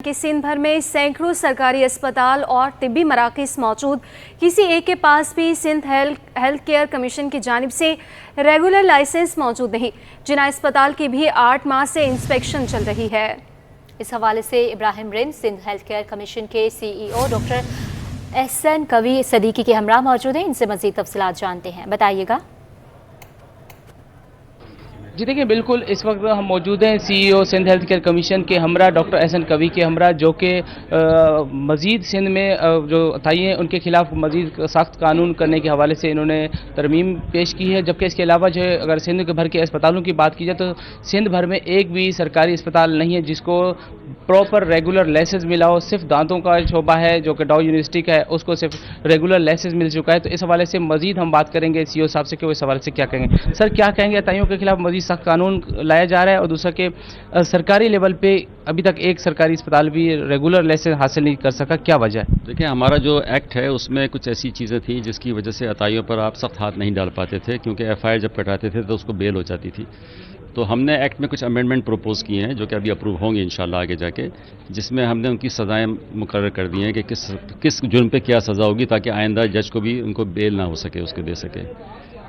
कि सिंध भर में सैकड़ों सरकारी अस्पताल और तिब्बी मराकज़ मौजूद, किसी एक के पास भी सिंध हेल्थ केयर कमीशन की जानिब से रेगुलर लाइसेंस मौजूद नहीं। जिना अस्पताल की भी 8 माह से इंस्पेक्शन चल रही है। इस हवाले से Ibrahim Rind Sindh health care commission के CEO डॉक्टर एहसन कवी सदीकी के हमरा मौजूद हैं। इनसे मज़ीद तफसीलात जानते हैं, बताइएगा। जी देखिए, बिल्कुल इस वक्त हम मौजूद हैं CEO Sindh health care commission के हमरा डॉक्टर एहसन कवी के हमरा, जो कि मज़ीद सिंध में जो अताई हैं उनके खिलाफ मज़ीद सख्त कानून करने के हवाले से इन्होंने तरमीम पेश की है। जबकि इसके अलावा जो है, अगर सिंध के भर के अस्पतालों की बात की जाए तो सिंध भर में एक भी सरकारी अस्पताल नहीं है जिसको प्रॉपर रेगुलर लाइसेंस मिला हो। सिर्फ दांतों का शोबा है जो कि डॉ यूनिवर्सिटी का है, उसको सिर्फ रेगुलर लाइसेंस मिल चुका है। तो इस हवाले से मज़ीद हम बात करेंगे CEO साहब से कि वो इस हवाले से क्या कहेंगे। सर, क्या कहेंगे? अताइयों के खिलाफ मज़ीद सख्त कानून लाया जा रहा है और दूसरा कि सरकारी लेवल पे अभी तक एक सरकारी अस्पताल भी रेगुलर लाइसेंस हासिल नहीं कर सका, क्या वजह है? देखिए, हमारा जो एक्ट है उसमें कुछ ऐसी चीज़ें थी जिसकी वजह से अताइयों पर आप सख्त हाथ नहीं डाल पाते थे, क्योंकि FIR जब कटाते थे तो उसको बेल हो जाती थी। तो हमने एक्ट में कुछ अमेंडमेंट प्रोपोज़ किए हैं जो कि अभी अप्रूव होंगे इंशाल्लाह आगे जाके, जिसमें हमने उनकी सज़ाएं मुकर्रर कर दी हैं कि किस जुर्म पे क्या सज़ा होगी, ताकि आइंदा जज को भी उनको बेल ना हो सके, उसको दे सके।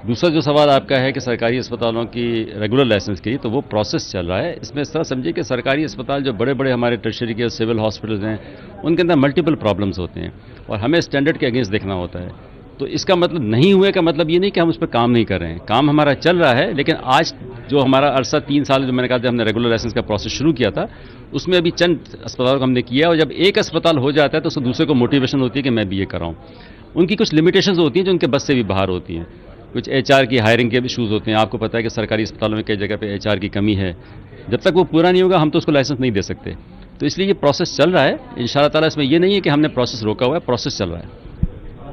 दूसरा जो सवाल आपका है कि सरकारी अस्पतालों की रेगुलर लाइसेंस की, तो वो प्रोसेस चल रहा है। इसमें इस तरह समझिए कि सरकारी अस्पताल जो बड़े बड़े हमारे टर्शरी के सिविल हॉस्पिटल्स हैं, उनके अंदर मल्टीपल प्रॉब्लम्स होते हैं और हमें स्टैंडर्ड के अगेंस्ट देखना होता है। तो इसका मतलब नहीं हुए का मतलब ये नहीं कि हम उस पर काम नहीं कर रहे हैं, काम हमारा चल रहा है। लेकिन आज जो हमारा अरसा 3 साल जो मैंने कहा था हमने रेगुलर लाइसेंस का प्रोसेस शुरू किया था, उसमें अभी चंद अस्पतालों को हमने किया, और जब एक अस्पताल हो जाता है तो उसको दूसरे को मोटिवेशन होती है कि मैं भी ये कर रहा हूँ। उनकी कुछ लिमिटेशंस होती हैं जो उनके बस से भी बाहर होती हैं। कुछ HR की हायरिंग के इशूज़ होते हैं। आपको पता है कि सरकारी अस्पतालों में कई जगह पे HR की कमी है। जब तक वो पूरा नहीं होगा हम तो उसको लाइसेंस नहीं दे सकते। तो इसलिए ये प्रोसेस चल रहा है इंशाअल्लाह ताला। इसमें ये नहीं है कि हमने प्रोसेस रोका हुआ है, प्रोसेस चल रहा है।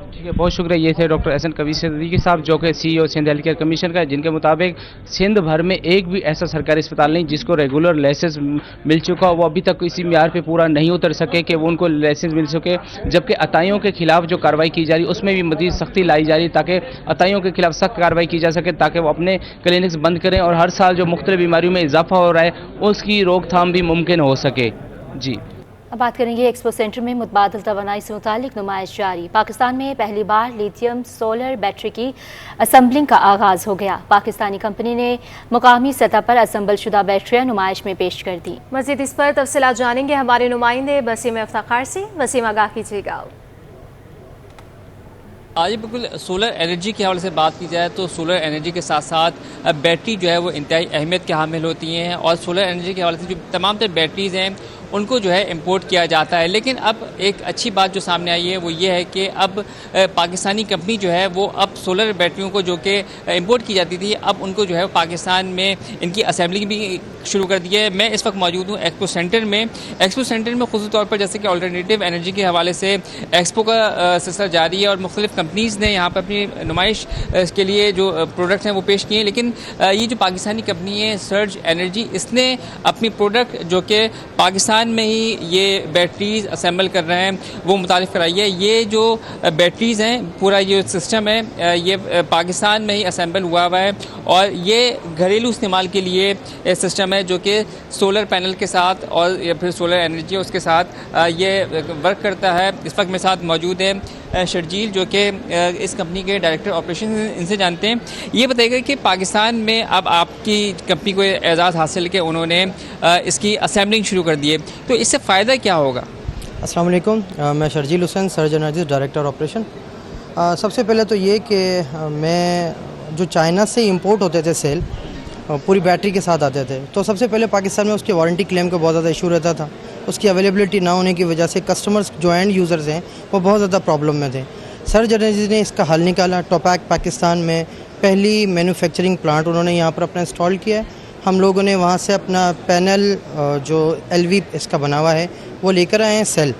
ठीक है, बहुत शुक्रिया। ये थे डॉक्टर एहसन कवी सदीकी साहब, जो कि CEO Sindh health care commission का है, जिनके मुताबिक सिंध भर में एक भी ऐसा सरकारी अस्पताल नहीं जिसको रेगुलर लाइसेंस मिल चुका हो। वो अभी तक इसी म्यार पे पूरा नहीं उतर सके कि वो उनको लाइसेंस मिल सके। जबकि अताइयों के खिलाफ जो कार्रवाई की जा रही है उसमें भी मज़ीद सख्ती लाई जा रही है, ताकि अताइयों के खिलाफ सख्त कार्रवाई की जा सके, ताकि वो अपने क्लिनिक्स बंद करें और हर साल जो मुख्तलिफ बीमारियों में इजाफा हो रहा है उसकी रोकथाम भी मुमकिन हो सके। जी, अब बात करेंगे एक्सपो सेंटर में मुतबादिल तवानाई से मुतालिक नुमाइश जारी। पाकिस्तान में पहली बार लिथियम सोलर बैटरी की असम्बलिंग का आगाज़ हो गया। पाकिस्तानी कंपनी ने मुकामी सतह पर असम्बल शुदा बैटरियाँ नुमाइश में पेश कर दी। मज़ीद इस पर तफसीलात जानेंगे हमारे नुमाइंदे वसीम इफ्ताखार से। वसीम, आगाह कीजिएगा। आज बिल्कुल सोलर एनर्जी के हवाले से बात की जाए तो सोलर एनर्जी के साथ साथ बैटरी जो है वो इंतहाई अहमियत के हामिल होती हैं, और सोलर एनर्जी के हवाले से जो तमाम तर बैटरीज़ हैं उनको जो है इंपोर्ट किया जाता है। लेकिन अब एक अच्छी बात जो सामने आई है वो ये है कि अब पाकिस्तानी कंपनी जो है वो अब सोलर बैटरियों को जो कि इंपोर्ट की जाती थी, अब उनको जो है पाकिस्तान में इनकी असेंबलिंग भी शुरू कर दी है। मैं इस वक्त मौजूद हूँ एक्सपो सेंटर में। एक्सपो सेंटर में ख़ुसूस तौर पर जैसे कि अल्टरनेटिव एनर्जी के हवाले से एक्सपो का सिलसिला जारी है और मुख्तलिफ कंपनीज़ ने यहाँ पर अपनी नुमाइश के लिए जो प्रोडक्ट्स हैं वो पेश किए हैं। लेकिन ये जो पाकिस्तानी कंपनी है सर्ज एनर्जी, इसने अपनी प्रोडक्ट जो कि पाकिस्तान में ही ये बैटरीज असेंबल कर रहे हैं वो मुतारिफ कराई है। ये जो बैटरीज़ हैं, पूरा ये सिस्टम है, ये पाकिस्तान में ही असेंबल हुआ है और ये घरेलू इस्तेमाल के लिए सिस्टम है जो कि सोलर पैनल के साथ और या फिर सोलर एनर्जी उसके साथ ये वर्क करता है। इस वक्त मेरे साथ मौजूद है शर्जील, जो कि इस कंपनी के डायरेक्टर ऑपरेशन, इनसे जानते हैं। ये बताइएगा कि पाकिस्तान में अब आपकी कंपनी को एजाज़ हासिल के उन्होंने इसकी असेंबलिंग शुरू कर दी है, तो इससे फ़ायदा क्या होगा? अस्सलाम वालेकुम, मैं Sharjeel Hussain, surge energy director operation. सबसे पहले तो ये कि मैं जो चाइना से इंपोर्ट होते थे सेल पूरी बैटरी के साथ आते थे, तो सबसे पहले पाकिस्तान में उसके वारंटी क्लेम का बहुत ज़्यादा इशू रहता था। उसकी अवेलेबिलिटी ना होने की वजह से कस्टमर्स जो एंड यूज़र्स हैं वो बहुत ज़्यादा प्रॉब्लम में थे। सर्ज एनर्जी ने इसका हल निकाला। टोपैक पाकिस्तान में पहली मैन्युफैक्चरिंग प्लांट उन्होंने यहाँ पर अपना इंस्टॉल किया है। हम लोगों ने वहाँ से अपना पैनल जो LV इसका बना हुआ है वो लेकर आए हैं। सेल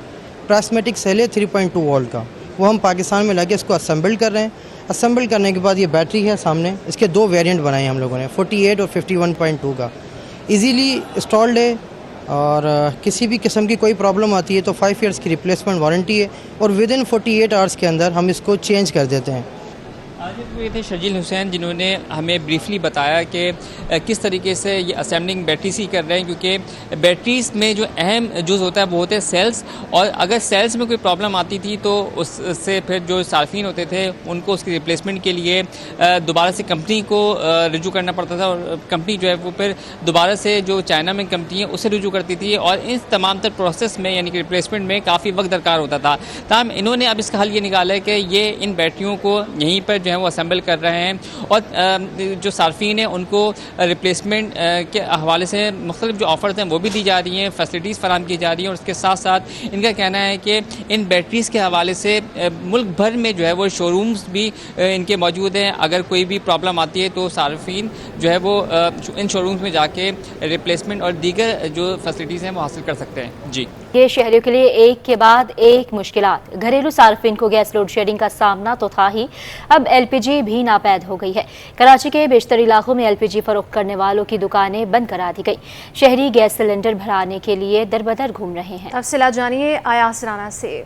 प्रिस्मेटिक सेल है 3.2 वोल्ट का, वो हम पाकिस्तान में लाके इसको असेंबल कर रहे हैं। असेंबल करने के बाद ये बैटरी है सामने, इसके 2 वेरिएंट बनाए हैं हम लोगों ने, 48 और 51.2 का। इजीली इंस्टॉल्ड है और किसी भी किस्म की कोई प्रॉब्लम आती है तो 5 ईयर्स की रिप्लेसमेंट वारंटी है और विद इन 48 आवर्स के अंदर हम इसको चेंज कर देते हैं। ये थे शर्जील हुसैन, जिन्होंने हमें ब्रीफली बताया कि किस तरीके से ये असेंबलिंग बैटरीज की कर रहे हैं, क्योंकि बैटरीज में जो अहम जुज़ होता है वो होते हैं सेल्स, और अगर सेल्स में कोई प्रॉब्लम आती थी तो उससे फिर जो सार्फिन होते थे उनको उसकी रिप्लेसमेंट के लिए दोबारा से कंपनी को रुजू करना पड़ता था, और कंपनी जो है वो फिर दोबारा से जो चाइना में कंपनी है उससे रुजू करती थी, और इस तमाम तर प्रोसेस में यानी कि रिप्लेसमेंट में काफ़ी वक्त दरकार होता था। तमाम इन्होंने अब इसका हल ये निकाला है कि ये इन बैटरियों को यहीं पर जो है वो असेंबल कर रहे हैं, और जो सार्फिन हैं उनको रिप्लेसमेंट के हवाले से मुख्तलिफ जो ऑफ़र्स हैं वो भी दी जा रही हैं, फैसिलिटीज़ फराहम की जा रही हैं, और उसके साथ साथ इनका कहना है कि इन बैटरीज़ के हवाले से मुल्क भर में जो है वो शोरूम्स भी इनके मौजूद हैं। अगर कोई भी प्रॉब्लम आती है तो सार्फिन जो है वो इन शोरूम्स में जाके रिप्लेसमेंट और दीगर जो फैसिलिटीज़ हैं वो हासिल कर सकते हैं। जी, ये शहरियों के लिए एक के बाद एक मुश्किलात। घरेलू सार्फिन को गैस लोड शेडिंग का सामना तो था ही, अब एलपीजी भी नापैद हो गई है। कराची के बेशतर इलाकों में एलपीजी फरोख्त करने वालों की दुकानें बंद करा दी गई। शहरी गैस सिलेंडर भराने के लिए दरबदर घूम रहे हैं। तफसीलात जानिए आयास राना से।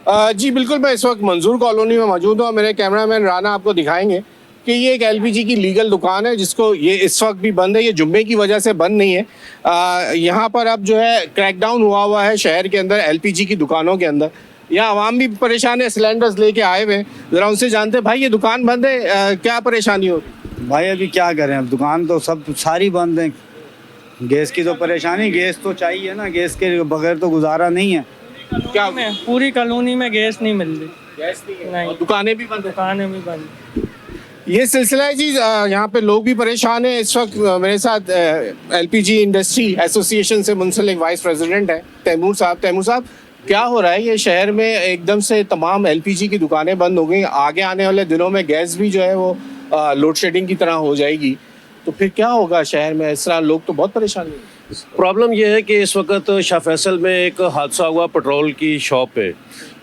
जी बिल्कुल, मैं इस वक्त मंजूर कॉलोनी में मौजूद हूँ। मेरे कैमरामैन राना आपको दिखाएंगे कि ये एक एलपीजी की लीगल दुकान है, जिसको ये इस वक्त भी बंद है। ये जुम्मे की वजह से बंद नहीं है। यहाँ पर अब जो है क्रैकडाउन हुआ है शहर के अंदर एलपीजी की दुकानों के अंदर। यहाँ आवाम भी परेशान है, सिलेंडर्स लेके आए हुए हैं। ज़रा उनसे जानते हैं, भाई ये दुकान बंद है, क्या परेशानी हो? भाई अभी क्या करें, अब दुकान तो सब सारी बंद है। गैस की तो परेशानी, गैस तो चाहिए ना, गैस के बगैर तो गुजारा नहीं है। क्या पूरी कॉलोनी में गैस नहीं मिल रही, गैस नहीं है? नहीं। और दुकानें भी बंद? दुकानें भी बंद। ये सिलसिला है जी। यहाँ पे लोग भी परेशान हैं इस वक्त। मेरे साथ एलपीजी इंडस्ट्री एसोसिएशन से मुंसलिक वाइस प्रेसिडेंट है तैमूर साहब। तैमूर साहब, क्या हो रहा है? ये शहर में एकदम से तमाम एलपीजी की दुकानें बंद हो गई। आगे आने वाले दिनों में गैस भी जो है वो लोड शेडिंग की तरह हो जाएगी, तो फिर क्या होगा शहर में? इस तरह लोग तो बहुत परेशान हैं। प्रॉब्लम यह है कि इस वक्त शाह फैसल में एक हादसा हुआ पेट्रोल की शॉप पे।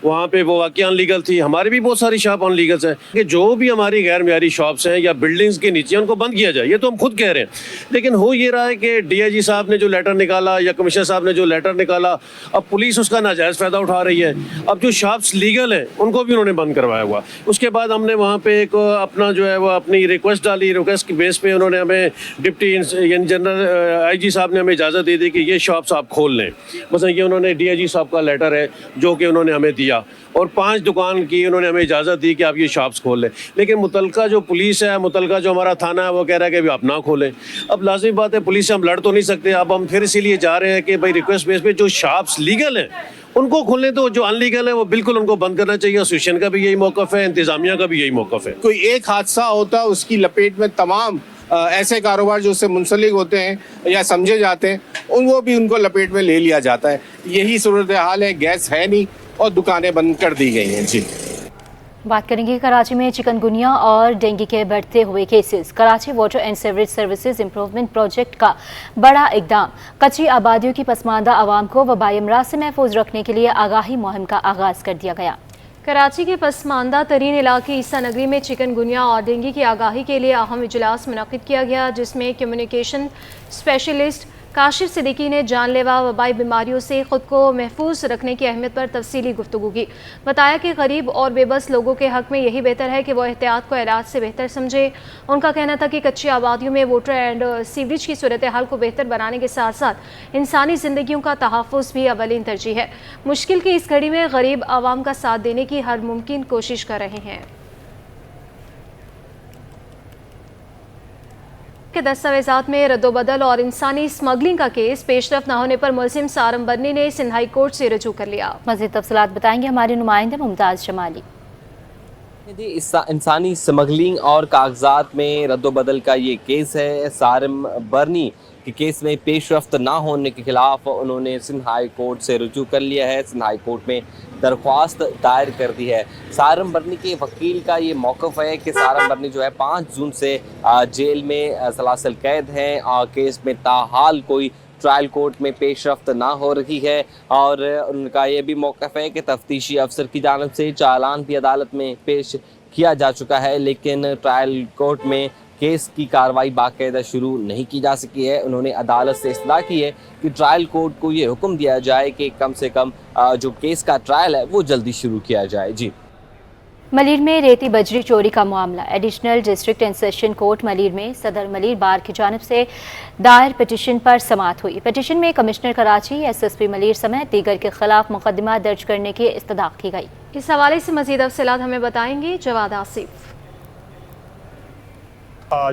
वहाँ पे वो वाकई अनलीगल थी। हमारी भी बहुत सारी शॉप अनलीगल हैं कि जो भी हमारी गैर मियारी शॉप्स हैं या बिल्डिंग्स के नीचे उनको बंद किया जाए, ये तो हम खुद कह रहे हैं। लेकिन हो ये रहा है कि डीआईजी साहब ने जो लेटर निकाला या कमिश्नर साहब ने जो लेटर निकाला, अब पुलिस उसका नाजायज़ फ़ायदा उठा रही है। अब जो शॉप्स लीगल हैं उनको भी उन्होंने बंद करवाया हुआ। उसके बाद हमने वहाँ पर एक अपना जो है वो अपनी रिक्वेस्ट डाली। रिक्वेस्ट की बेस पे उन्होंने हमें डिप्टी जनरल IG साहब ने हमें इजाज़त दे दी कि ये शॉप्स आप खोल लें। मतलब ये उन्होंने DIG साहब का लेटर है जो कि उन्होंने हमें दिया, और 5 दुकान की उन्होंने हमें इजाज़त दी कि आप ये शॉप्स खोल लें। लेकिन मुतलका जो पुलिस है, मुतलका जो हमारा थाना है, वो कह रहा है कि अभी आप ना खोलें। अब लाज़मी बात है, पुलिस से हम लड़ तो नहीं सकते। अब हम फिर इसीलिए जा रहे हैं कि भाई रिक्वेस्ट बेस पे जो शॉप्स लीगल हैं उनको खोलने, तो जो अनलीगल है वो बिल्कुल उनको बंद करना चाहिए। एसोसिएशन का भी यही मौक़िफ़ है, इंतज़ामिया का भी यही मौक़िफ़ है। कोई एक हादसा होता है, उसकी लपेट में तमाम ऐसे कारोबार जो उससे मुंसलिक होते हैं या समझे जाते हैं, वो भी उनको लपेट में ले लिया जाता है। यही सूरत हाल है। गैस है नहीं और दुकानें बंद कर दी गई हैं। जी, बात करेंगे कराची में चिकनगुनिया और डेंगू के बढ़ते हुए cases. Karachi water and sewerage services improvement project का बड़ा इकदाम। कच्ची आबादियों की पसमानदा आवाम को वबाई अमराज से महफूज रखने के लिए आगाही मुहिम का आगाज़ कर दिया गया। कराची के पसमानदा तरीन इलाके ईसा नगरी में चिकनगुनिया और डेंगू की आगाही के लिए अहम इजलास मुनक़िद किया गया, जिसमें कम्युनिकेशन स्पेशलिस्ट काशिफ सिद्दीकी ने जानलेवा वबाई बीमारियों से ख़ुद को महफूज रखने की अहमियत पर तफसीली गुफ्तगू की। बताया कि गरीब और बेबस लोगों के हक़ में यही बेहतर है कि वो एहतियात को इलाज से बेहतर समझे। उनका कहना था कि कच्ची आबादियों में वाटर एंड सीवरेज की सूरत हाल को बेहतर बनाने के साथ साथ इंसानी ज़िंदगियों का तहफ़्फ़ुज़ भी अवलीन तरजीह है। मुश्किल की इस घड़ी में गरीब आवाम का साथ देने की हर मुमकिन कोशिश कर रहे हैं। के दस्तावेजात में रद्दोबदल और इंसानी स्मगलिंग का केस पेशरफ न होने पर मुलजिम सारम बर्नी ने सिंध हाई कोर्ट से रजू कर लिया। मज़ीद तफसीलात बताएंगे हमारे नुमाइंदे मुमताज़ जमाली। इंसानी स्मगलिंग और कागजात में रद्दोबदल का ये केस है। सारम बर्नी के केस में पेशरफ्त ना होने के खिलाफ उन्होंने सिंध हाई कोर्ट से रुजू कर लिया है। सिंध हाई कोर्ट में दरख्वास्त दायर कर दी है। सारम बर्नी के वकील का ये मौक़िफ़ है कि सारम बर्नी जो है 5 जून से जेल में सलासल कैद हैं और केस में ताहाल कोई ट्रायल कोर्ट में पेशरफ्त ना हो रही है। और उनका ये भी मौक़िफ़ है कि तफ्तीशी अफसर की जानिब से चालान भी अदालत में पेश किया जा चुका है, लेकिन ट्रायल कोर्ट में केस की कार्रवाई बाकायदा शुरू नहीं की जा सकी है। उन्होंने अदालत से इस्तदा की है कि ट्रायल कोर्ट को ये हुक्म दिया जाए कि कम से कम जो केस का ट्रायल है वो जल्दी शुरू किया जाए। जी, ملیر میں ریتی بجری چوری کا معاملہ۔ Additional district and session court Malir میں صدر ملیر بار کی جانب سے دائر پٹیشن پر سماعت ہوئی۔ پٹیشن میں commissioner Karachi, S S P Malir سمیت دیگر کے خلاف مقدمہ درج کرنے کی استدعا کی گئی۔ اس حوالے سے مزید تفصیلات ہمیں بتائیں گے جواد آصف۔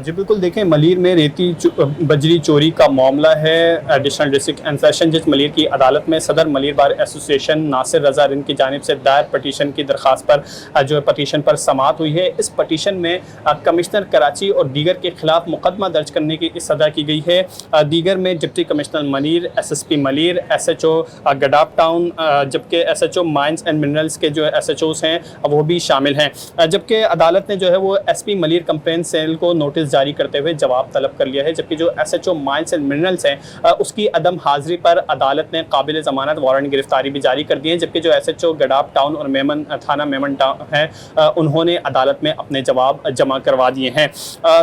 جی بالکل، دیکھیں ملیر میں ریتی بجری چوری کا معاملہ ہے۔ ایڈیشنل ڈسٹرکٹ اینڈ سیشن جج ملیر کی عدالت میں صدر ملیر بار ایسوسی ایشن ناصر رضا رند کی جانب سے دائر پٹیشن کی درخواست پر جو پٹیشن پر سماعت ہوئی ہے۔ اس پٹیشن میں کمشنر کراچی اور دیگر کے خلاف مقدمہ درج کرنے کی استدعا کی گئی ہے۔ دیگر میں deputy commissioner Malir, S S P Malir, S H O Gadap town, جبکہ S H O mines and minerals کے جو ایس ایچ اوز ہیں وہ بھی شامل ہیں۔ جبکہ عدالت نے جو ہے وہ S P Malir complaint cell کو نوٹس جاری کرتے ہوئے جواب طلب کر لیا ہے، جبکہ جو S H O mines and minerals ہیں اس کی عدم حاضری پر عدالت نے قابل ضمانت وارنٹ گرفتاری بھی جاری کر دی ہے، جبکہ جو S H O Gadap town اور میمن تھانہ میمن ٹاؤن ہیں انہوں نے عدالت میں اپنے جواب جمع کروا دیے ہیں۔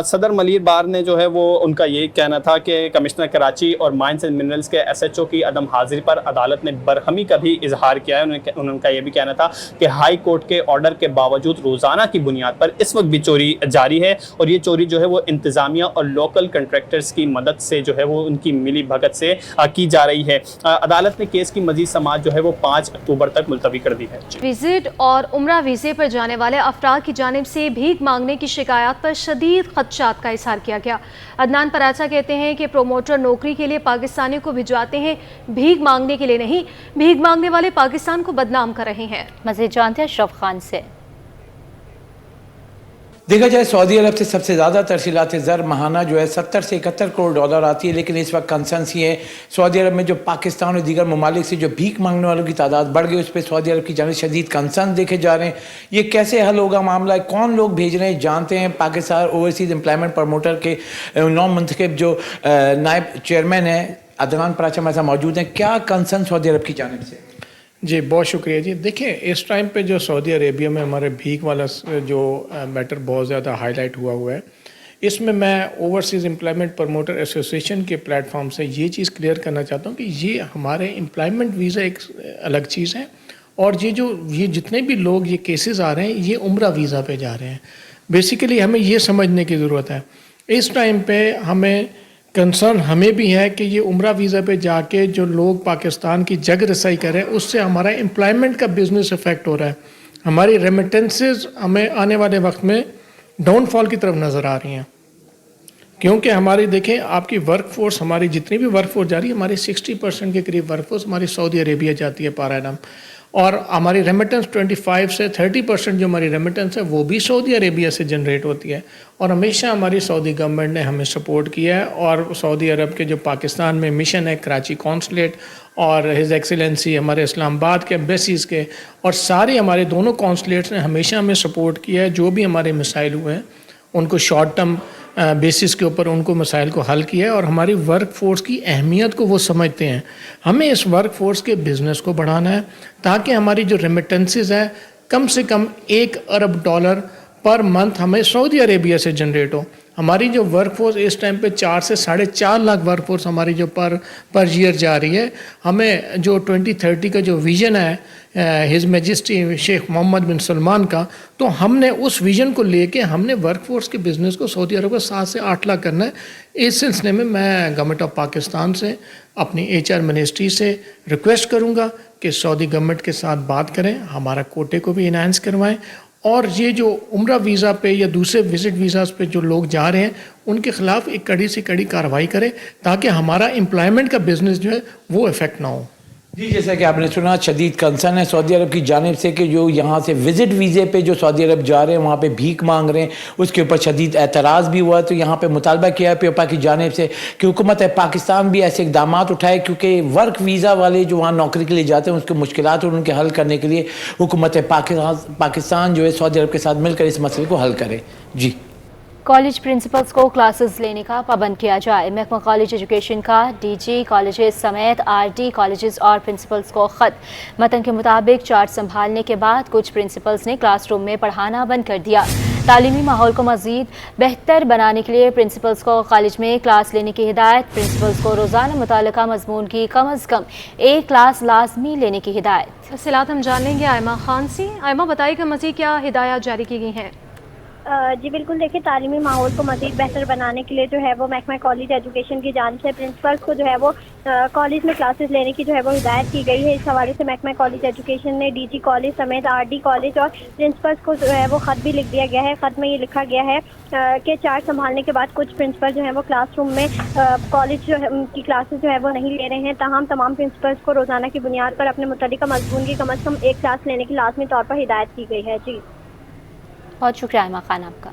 صدر ملیر بار نے جو ہے وہ ان کا یہ کہنا تھا کہ کمشنر کراچی اور مائنز اینڈ منرلز کے ایس ایچ او کی عدم حاضری پر عدالت نے برہمی کا بھی اظہار کیا ہے۔ ان کا یہ بھی کہنا تھا کہ ہائی کورٹ کے آرڈر کے باوجود روزانہ کی بنیاد پر اس وقت بھی چوری جاری ہے، اور یہ چوری جو ہے وہ انتظامیہ اور لوکل کنٹریکٹرز کی مدد سے جو ہے وہ ان کی ملی بھگت سے کی جا رہی ہے۔ عدالت نے کیس کی مزید سماعت جو ہے وہ 5 اکتوبر تک ملتوی کر دی ہے۔ وزٹ اور عمرہ ویزے پر جانے والے افراد کی جانب سے بھیک مانگنے کی شکایات پر شدید خدشات کا اظہار کیا گیا۔ عدنان پراچا کہتے ہیں کہ پروموٹر نوکری کے لیے پاکستانیوں کو بھجواتے ہیں، بھیک مانگنے کے لیے نہیں۔ بھیک مانگنے والے پاکستان کو بدنام کر رہے ہیں۔ مزید جانتے ہیں اشرف خان سے۔ دیکھا جائے سعودی عرب سے سب سے زیادہ ترسیلات زر ماہانہ جو ہے 70 سے 71 کروڑ ڈالر آتی ہے، لیکن اس وقت کنسرنس یہ ہے سعودی عرب میں جو پاکستان اور دیگر ممالک سے جو بھیک مانگنے والوں کی تعداد بڑھ گئی، اس پہ سعودی عرب کی جانب شدید کنسرن دیکھے جا رہے ہیں۔ یہ کیسے حل ہوگا معاملہ ہے، کون لوگ بھیج رہے ہیں جانتے ہیں۔ پاکستان اوورسیز امپلائمنٹ پروموٹر کے نو منتخب جو نائب چیئرمین ہیں عدنان پراچا ہمارے ساتھ موجود ہیں۔ کیا کنسرن سعودی عرب کی جانب سے؟ جی بہت شکریہ جی۔ دیکھیں اس ٹائم پہ جو سعودی عربیہ میں ہمارے بھیک والا جو میٹر بہت زیادہ ہائی لائٹ ہوا ہے، اس میں اوورسیز امپلائمنٹ پروموٹر ایسوسی ایشن کے پلیٹ فارم سے یہ چیز کلیئر کرنا چاہتا ہوں کہ یہ ہمارے امپلائمنٹ ویزا ایک الگ چیز ہے، اور یہ جتنے بھی لوگ یہ کیسز آ رہے ہیں یہ عمرہ ویزا پہ جا رہے ہیں۔ بیسیکلی ہمیں یہ سمجھنے کی ضرورت ہے اس ٹائم پہ، ہمیں کنسرن ہمیں بھی ہے کہ یہ عمرہ ویزا پہ جا کے جو لوگ پاکستان کی جگ رسائی کر رہے ہیں اس سے ہمارا امپلائمنٹ کا بزنس افیکٹ ہو رہا ہے۔ ہماری ریمیٹنسز ہمیں آنے والے وقت میں ڈاؤن فال کی طرف نظر آ رہی ہیں، کیونکہ ہماری دیکھیں آپ کی ورک فورس، ہماری جتنی بھی ورک فورس جا رہی ہے، ہماری 60% کے قریب ورک فورس ہماری سعودی عربیہ جاتی ہے پر اینم، اور ہماری ریمیٹنس 25 سے 30% جو ہماری ریمیٹنس ہے وہ بھی سعودی عربیہ سے جنریٹ ہوتی ہے، اور ہمیشہ ہماری سعودی گورنمنٹ نے ہمیں سپورٹ کیا ہے۔ اور سعودی عرب کے جو پاکستان میں مشن ہے، کراچی کونسلیٹ اور ہز ایکسیلنسی ہمارے اسلام آباد کے ایمبیسیز کے، اور سارے ہمارے دونوں کونسلیٹس نے ہمیشہ ہمیں سپورٹ کیا ہے۔ جو بھی ہمارے مسائل ہوئے ہیں ان کو شارٹ ٹرم بیسس کے اوپر ان کو مسائل کو حل کیا ہے، اور ہماری ورک فورس کی اہمیت کو وہ سمجھتے ہیں۔ ہمیں اس ورک فورس کے بزنس کو بڑھانا ہے تاکہ ہماری جو ریمیٹنسز ہیں کم سے کم $1 ارب پر منتھ ہمیں سعودی عربیہ سے جنریٹ ہو۔ ہماری جو ورک فورس اس ٹائم پہ 4 سے 4.5 لاکھ ورک فورس ہماری جو پر ایئر جا رہی ہے، ہمیں جو 2030 کا جو ویژن ہے ہز میجسٹی شیخ محمد بن سلمان کا، تو ہم نے اس ویژن کو لے کے ہم نے ورک فورس کے بزنس کو سعودی عرب کو 7 سے 8 لاکھ کرنا ہے۔ اس سلسلے میں گورنمنٹ آف پاکستان سے، اپنی HR منسٹری سے ریکویسٹ کروں گا کہ سعودی گورنمنٹ کے ساتھ بات کریں، ہمارا کوٹے کو بھی انہانس کروائیں، اور یہ جو عمرہ ویزا پہ یا دوسرے وزٹ ویزاز پہ جو لوگ جا رہے ہیں ان کے خلاف ایک کڑی سے کڑی کارروائی کرے تاکہ ہمارا امپلائمنٹ کا بزنس جو ہے وہ افیکٹ نہ ہو۔ جی جیسا کہ آپ نے سنا، شدید کنسرن ہے سعودی عرب کی جانب سے کہ جو یہاں سے وزٹ ویزے پہ جو سعودی عرب جا رہے ہیں وہاں پہ بھیک مانگ رہے ہیں، اس کے اوپر شدید اعتراض بھی ہوا ہے۔ تو یہاں پہ مطالبہ کیا ہے پیوپا کی جانب سے کہ حکومت پاکستان بھی ایسے اقدامات اٹھائے، کیونکہ ورک ویزا والے جو وہاں نوکری کے لیے جاتے ہیں اس کے مشکلات اور ان کے حل کرنے کے لیے حکومت پاکستان جو ہے سعودی عرب کے ساتھ مل کر اس مسئلے کو حل کرے۔ جی کالج پرنسپلز کو کلاسز لینے کا پابند کیا جائے۔ محکمہ کالج ایجوکیشن کا DG کالجز سمیت RD کالجز اور پرنسپلز کو خط۔ متن کے مطابق چارج سنبھالنے کے بعد کچھ پرنسپلز نے کلاس روم میں پڑھانا بند کر دیا۔ تعلیمی ماحول کو مزید بہتر بنانے کے لیے پرنسپلز کو کالج میں کلاس لینے کی ہدایت، پرنسپلز کو روزانہ متعلقہ مضمون کی کم از کم ایک کلاس لازمی لینے کی ہدایت۔ تفصیلات ہم جان لیں گے آئمہ خان سے۔ آئمہ بتائیے کہ مزید کیا ہدایات جاری کی گئی ہیں؟ جی بالکل، دیکھیے تعلیمی ماحول کو مزید بہتر بنانے کے لیے جو ہے وہ محکمہ کالج ایجوکیشن کی جانب سے پرنسپلز کو جو ہے وہ کالج میں کلاسز لینے کی جو ہے وہ ہدایت کی گئی ہے۔ اس حوالے سے محکمہ کالج ایجوکیشن نے ڈی جی کالج سمیت آر ڈی کالج اور پرنسپلز کو جو ہے وہ خط بھی لکھ دیا گیا ہے۔ خط میں یہ لکھا گیا ہے کہ چارج سنبھالنے کے بعد کچھ پرنسپل جو ہیں وہ کلاس روم میں کالج کی کلاسز جو ہے وہ نہیں لے رہے ہیں، تاہم تمام پرنسپلز کو روزانہ کی بنیاد پر اپنے متعلقہ مضمون کی کم از کم ایک کلاس لینے کی لازمی طور پر ہدایت کی گئی ہے۔ جی بہت شکریہ ایمہ خان آپ کا۔